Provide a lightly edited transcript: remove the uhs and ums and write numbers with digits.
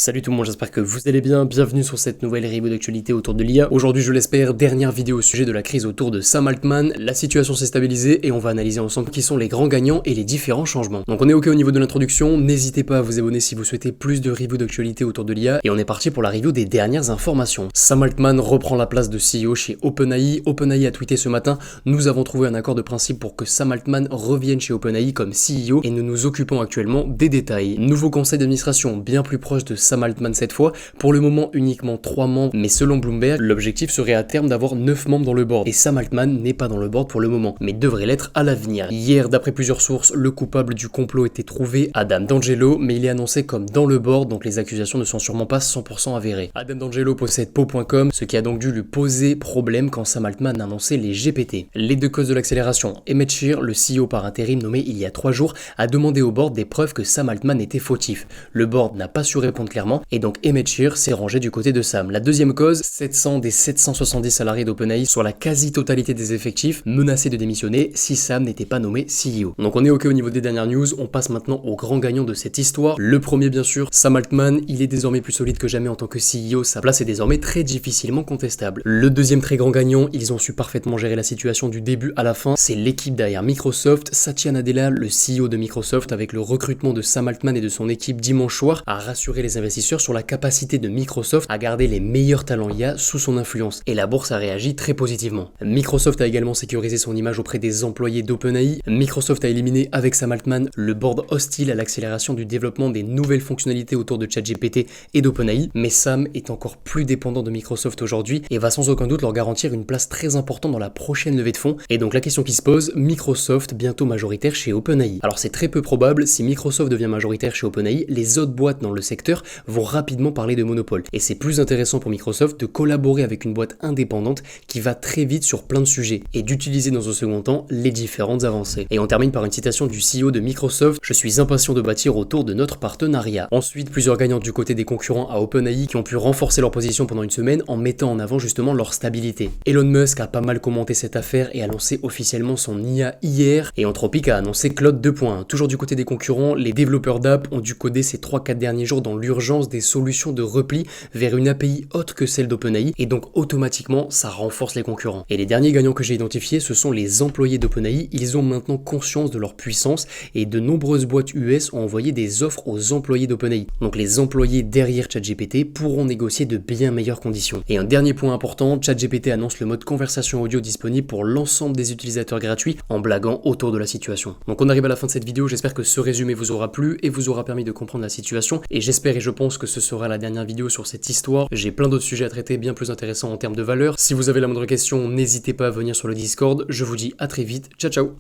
Salut tout le monde, j'espère que vous allez bien, bienvenue sur cette nouvelle review d'actualité autour de l'IA. Aujourd'hui, je l'espère, dernière vidéo au sujet de la crise autour de Sam Altman. La situation s'est stabilisée et on va analyser ensemble qui sont les grands gagnants et les différents changements. Donc on est ok au niveau de l'introduction, n'hésitez pas à vous abonner si vous souhaitez plus de reviews d'actualité autour de l'IA. Et on est parti pour la review des dernières informations. Sam Altman reprend la place de CEO chez OpenAI. OpenAI a tweeté ce matin, nous avons trouvé un accord de principe pour que Sam Altman revienne chez OpenAI comme CEO et nous nous occupons actuellement des détails. Nouveau conseil d'administration bien plus proche de Sam Altman cette fois, pour le moment uniquement 3 membres, mais selon Bloomberg, l'objectif serait à terme d'avoir 9 membres dans le board. Et Sam Altman n'est pas dans le board pour le moment, mais devrait l'être à l'avenir. Hier, d'après plusieurs sources, le coupable du complot était trouvé, Adam D'Angelo, mais il est annoncé comme dans le board, donc les accusations ne sont sûrement pas 100% avérées. Adam D'Angelo possède Po.com, ce qui a donc dû lui poser problème quand Sam Altman a annoncé les GPT. Les deux causes de l'accélération. Emmett Shear, le CEO par intérim nommé il y a 3 jours, a demandé au board des preuves que Sam Altman était fautif. Le board n'a pas su répondre clairement, et donc Emmett Shear s'est rangé du côté de Sam. La deuxième cause, 700 des 770 salariés d'OpenAI, sur la quasi-totalité des effectifs, menacés de démissionner si Sam n'était pas nommé CEO. Donc on est ok au niveau des dernières news, on passe maintenant aux grands gagnants de cette histoire. Le premier bien sûr, Sam Altman, il est désormais plus solide que jamais en tant que CEO, sa place est désormais très difficilement contestable. Le deuxième très grand gagnant, ils ont su parfaitement gérer la situation du début à la fin, c'est l'équipe derrière Microsoft. Satya Nadella, le CEO de Microsoft, avec le recrutement de Sam Altman et de son équipe dimanche soir, a rassuré les investisseurs sur la capacité de Microsoft à garder les meilleurs talents IA sous son influence, et la bourse a réagi très positivement. Microsoft a également sécurisé son image auprès des employés d'OpenAI. Microsoft a éliminé avec Sam Altman le board hostile à l'accélération du développement des nouvelles fonctionnalités autour de ChatGPT et d'OpenAI, mais Sam est encore plus dépendant de Microsoft aujourd'hui et va sans aucun doute leur garantir une place très importante dans la prochaine levée de fonds. Et donc la question qui se pose, Microsoft bientôt majoritaire chez OpenAI. Alors c'est très peu probable, si Microsoft devient majoritaire chez OpenAI, les autres boîtes dans le secteur vont rapidement parler de monopole. Et c'est plus intéressant pour Microsoft de collaborer avec une boîte indépendante qui va très vite sur plein de sujets et d'utiliser dans un second temps les différentes avancées. Et on termine par une citation du CEO de Microsoft: je suis impatient de bâtir autour de notre partenariat. Ensuite, plusieurs gagnants du côté des concurrents à OpenAI qui ont pu renforcer leur position pendant une semaine en mettant en avant justement leur stabilité. Elon Musk a pas mal commenté cette affaire et a lancé officiellement son IA hier, et Anthropic a annoncé Claude 2.1. Toujours du côté des concurrents, les développeurs d'app ont dû coder ces 3-4 derniers jours dans l'urgence des solutions de repli vers une API autre que celle d'OpenAI, et donc automatiquement ça renforce les concurrents. Et les derniers gagnants que j'ai identifiés, ce sont les employés d'OpenAI. Ils ont maintenant conscience de leur puissance et de nombreuses boîtes US ont envoyé des offres aux employés d'OpenAI. Donc les employés derrière ChatGPT pourront négocier de bien meilleures conditions. Et un dernier point important, ChatGPT annonce le mode conversation audio disponible pour l'ensemble des utilisateurs gratuits en blaguant autour de la situation. Donc on arrive à la fin de cette vidéo, j'espère que ce résumé vous aura plu et vous aura permis de comprendre la situation, et j'espère et je pense que ce sera la dernière vidéo sur cette histoire. J'ai plein d'autres sujets à traiter bien plus intéressants en termes de valeur. Si vous avez la moindre question, n'hésitez pas à venir sur le Discord. Je vous dis à très vite, ciao ciao.